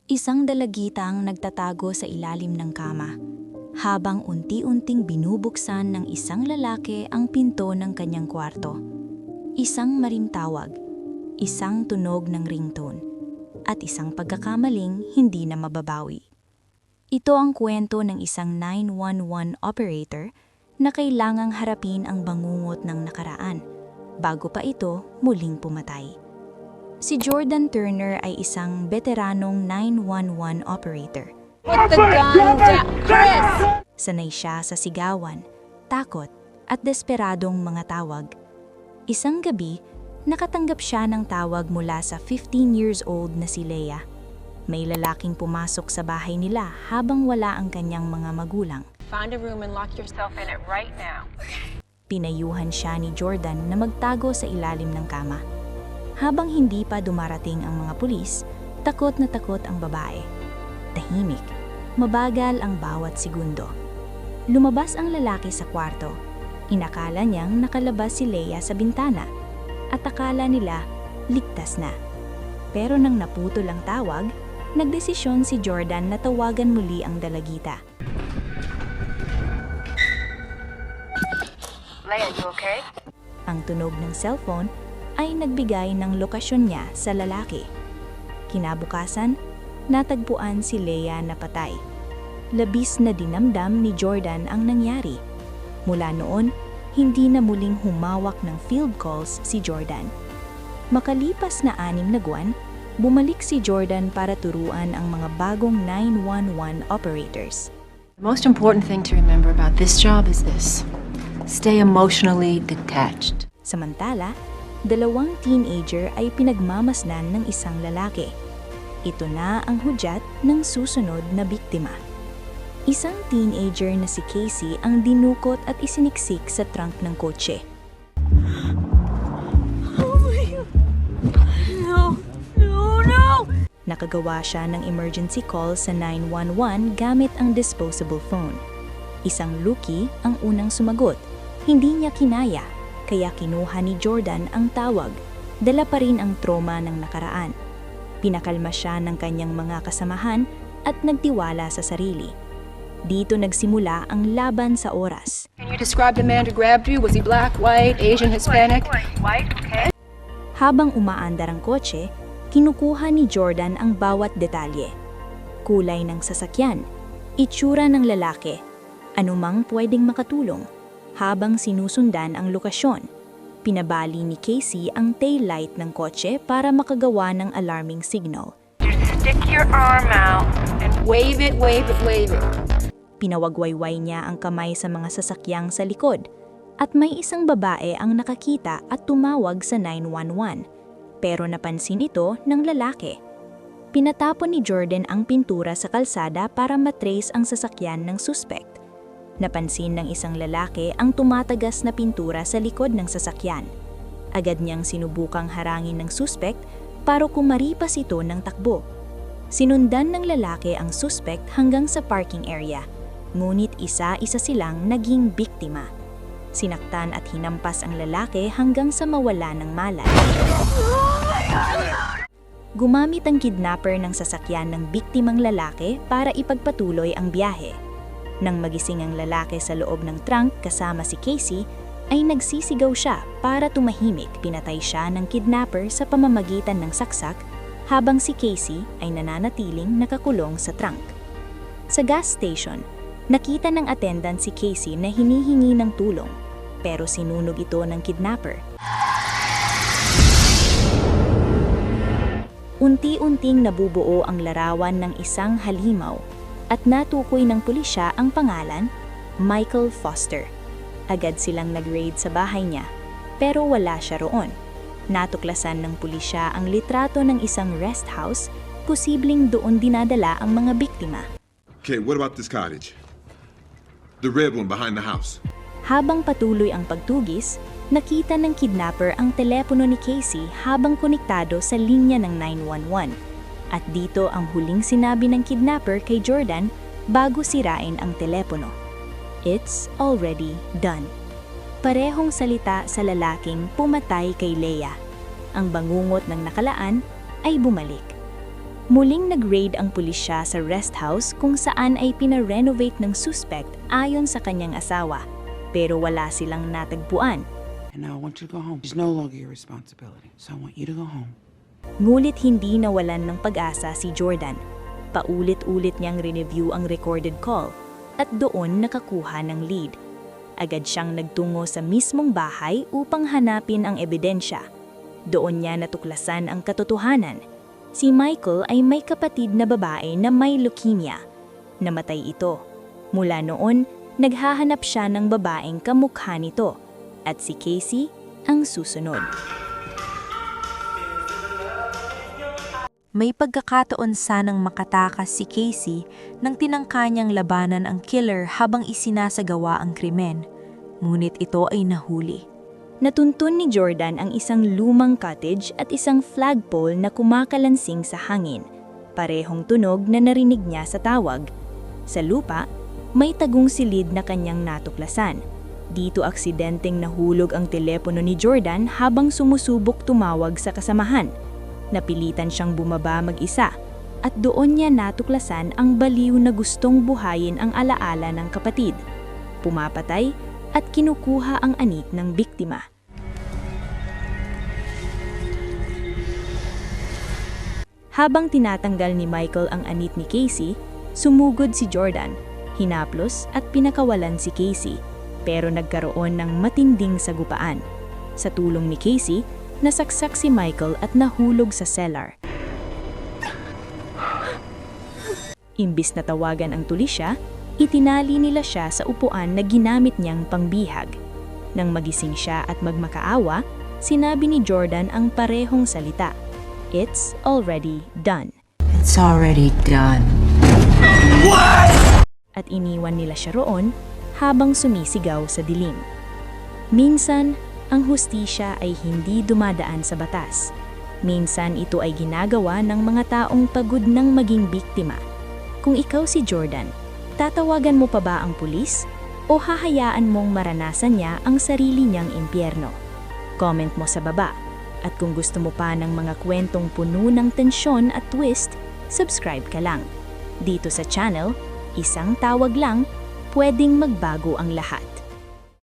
Isang dalagitang nagtatago sa ilalim ng kama, habang unti-unting binubuksan ng isang lalaki ang pinto ng kanyang kwarto. Isang marimtawag, isang tunog ng ringtone, at isang pagkakamaling hindi na mababawi. Ito ang kwento ng isang 911 operator na kailangang harapin ang bangungot ng nakaraan bago pa ito muling pumatay. Si Jordan Turner ay isang veteranong 911 operator. Put the gun down, Chris! Sanay siya sa sigawan, takot at desperadong mga tawag. Isang gabi, nakatanggap siya ng tawag mula sa 15 years old na si Leah. May lalaking pumasok sa bahay nila habang wala ang kanyang mga magulang. Find a room and lock yourself in it right now. Pinayuhan siya ni Jordan na magtago sa ilalim ng kama. Habang hindi pa dumarating ang mga pulis, takot na takot ang babae. Tahimik, mabagal ang bawat segundo. Lumabas ang lalaki sa kwarto. Inakala niyang nakalabas si Leah sa bintana at akala nila ligtas na. Pero nang naputol ang tawag, nagdesisyon si Jordan na tawagan muli ang dalagita. Leah, you okay? Ang tunog ng cellphone ay nagbigay ng lokasyon niya sa lalaki. Kinabukasan, natagpuan si Leah na patay. Labis na dinamdam ni Jordan ang nangyari. Mula noon, hindi na muling humawak ng field calls si Jordan. Makalipas na 6 na buwan, bumalik si Jordan para turuan ang mga bagong 911 operators. The most important thing to remember about this job is this: stay emotionally detached. Samantala, 2 teenager ay pinagmamasdan ng isang lalaki. Ito na ang hudyat ng susunod na biktima. Isang teenager na si Casey ang dinukot at isiniksik sa trunk ng kotse. Oh my God. No! Nakagawa siya ng emergency call sa 911 gamit ang disposable phone. Isang lookie ang unang sumagot. Hindi niya kinaya, kaya kinuha ni Jordan ang tawag. Dala pa rin ang trauma ng nakaraan. Pinakalma siya ng kanyang mga kasamahan at nagtiwala sa sarili. Dito nagsimula ang laban sa oras. Can you describe the man who grabbed you? Was he black, white, Asian, Hispanic? White, okay? Habang umaandar ang kotse, kinukuha ni Jordan ang bawat detalye. Kulay ng sasakyan, itsura ng lalaki, anumang pwedeng makatulong. Habang sinusundan ang lokasyon, pinabali ni Casey ang taillight ng kotse para makagawa ng alarming signal. Stick your arm out and Wave it, wave it, wave it. Pinawagwayway niya ang kamay sa mga sasakyang sa likod at may isang babae ang nakakita at tumawag sa 911. Pero napansin ito ng lalaki. Pinatapon ni Jordan ang pintura sa kalsada para matrace ang sasakyan ng suspect. Napansin ng isang lalaki ang tumatagas na pintura sa likod ng sasakyan. Agad niyang sinubukang harangin ng suspect para kumaripas ito ng takbo. Sinundan ng lalaki ang suspect hanggang sa parking area, ngunit isa-isa silang naging biktima. Sinaktan at hinampas ang lalaki hanggang sa mawala ng malay. Gumamit ang kidnapper ng sasakyan ng biktimang lalaki para ipagpatuloy ang biyahe. Nang magising ang lalaki sa loob ng trunk kasama si Casey, ay nagsisigaw siya para tumahimik. Pinatay siya ng kidnapper sa pamamagitan ng saksak habang si Casey ay nananatiling nakakulong sa trunk. Sa gas station, nakita ng attendant si Casey na hinihingi ng tulong, pero sinunog ito ng kidnapper. Unti-unting nabubuo ang larawan ng isang halimaw at natukoy ng pulisya ang pangalan, Michael Foster. Agad silang nag-raid sa bahay niya, pero wala siya roon. Natuklasan ng pulisya ang litrato ng isang rest house, posibleng doon dinadala ang mga biktima. Okay, what about this cottage? The red one behind the house. Habang patuloy ang pagtugis, nakita ng kidnapper ang telepono ni Casey habang konektado sa linya ng 911. At dito ang huling sinabi ng kidnapper kay Jordan bago sirain ang telepono. It's already done. Parehong salita sa lalaking pumatay kay Leah. Ang bangungot ng nakalaan ay bumalik. Muling nag-raid ang pulisya sa rest house kung saan ay pina-renovate ng suspect ayon sa kanyang asawa, pero wala silang natagpuan. And now I want you to go home. It's no longer your responsibility. So I want you to go home. Ngunit hindi nawalan ng pag-asa si Jordan. Paulit-ulit niyang review ang recorded call at doon nakakuha ng lead. Agad siyang nagtungo sa mismong bahay upang hanapin ang ebidensya. Doon niya natuklasan ang katotohanan. Si Michael ay may kapatid na babae na may leukemia. Namatay ito. Mula noon, naghahanap siya ng babaeng kamukha nito. At si Casey ang susunod. May pagkakataon sanang makatakas si Casey nang tinangka niyang labanan ang killer habang isinasagawa ang krimen. Ngunit ito ay nahuli. Natuntun ni Jordan ang isang lumang cottage at isang flagpole na kumakalansing sa hangin. Parehong tunog na narinig niya sa tawag. Sa lupa, may tagong silid na kanyang natuklasan. Dito aksidenteng nahulog ang telepono ni Jordan habang sumusubok tumawag sa kasamahan. Napilitan siyang bumaba mag-isa at doon niya natuklasan ang baliw na gustong buhayin ang alaala ng kapatid. Pumapatay at kinukuha ang anit ng biktima. Habang tinatanggal ni Michael ang anit ni Casey, sumugod si Jordan, hinaplos at pinakawalan si Casey, pero nagkaroon ng matinding sagupaan. Sa tulong ni Casey, nasaksak si Michael at nahulog sa cellar. Imbis na tawagan ang tulisya, itinali nila siya sa upuan na ginamit niyang pangbihag. Nang magising siya at magmakaawa, sinabi ni Jordan ang parehong salita. It's already done. It's already done. At iniwan nila siya roon habang sumisigaw sa dilim. Minsan, ang hustisya ay hindi dumadaan sa batas. Minsan ito ay ginagawa ng mga taong pagod ng maging biktima. Kung ikaw si Jordan, tatawagan mo pa ba ang pulis o hahayaan mong maranasan niya ang sarili niyang impyerno? Comment mo sa baba. At kung gusto mo pa ng mga kwentong puno ng tensyon at twist, subscribe ka lang. Dito sa channel, isang tawag lang, pwedeng magbago ang lahat.